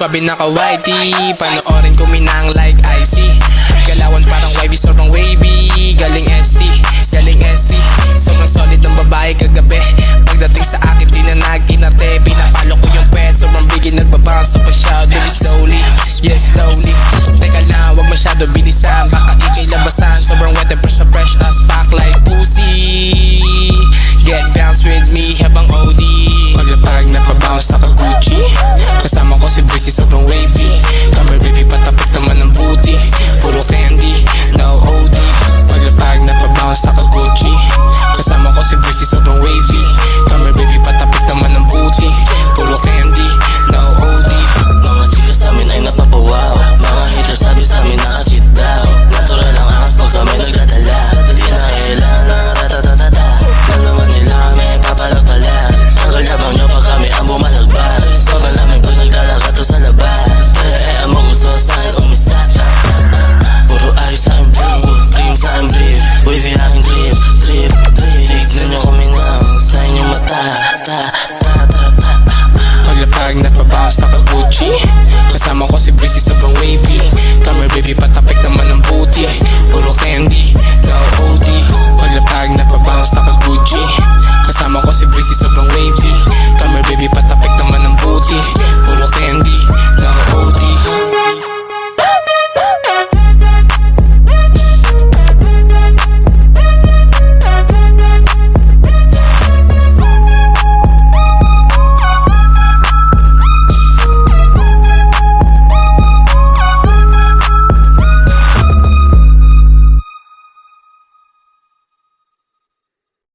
swabe naka-whitey. Panoorin ko minang like icy. Galawan parang YB, sobrang wavy. Galing ST, galing ST. Sobrang solid ng babae kagabi. Pagdating sa akin di na nag-inarte. Pinapalo ko yung pet, sobrang bigin. Nagbabounce na pa siya, do it slowly. Yes, slowly. Teka lang, wag masyado bilisan. Baka ikay labasan. Sobrang wet and fresh as back like pussy. Get bounce with me habang OD. Paglapag na pa-bounce naka-Gucci. Kasama ko si Breezy, sobrang wavy. Cover baby, patapik naman ng booty. Puro candy, no OD. Paglapag na pa-bounce naka-Gucci. Kasama ko si Breezy, sobrang wavy. Cover baby, patapik naman ng booty. Puro candy, no OD. Mga chika sa'min ay napapawaw. Mga haters sabi sa'min naka-cheat daw. Natural ang angas pag kami nagdadala. Di na kailangan ng ratatatata. Alam naman nila kami papalagpalag. Ang kalabang nyo pag kami ang bumalagbat. Sobrang namin pag naglalakad to sa labas. Kaya ang magusto sa'kin umisa. Puro ayos sa'kin bling, bling sa'kin brief. Wavy aking drip, drip, drip. Tignan nyo kuminang sa inyong mata. Paglapag na pa-bounce naka-Gucci.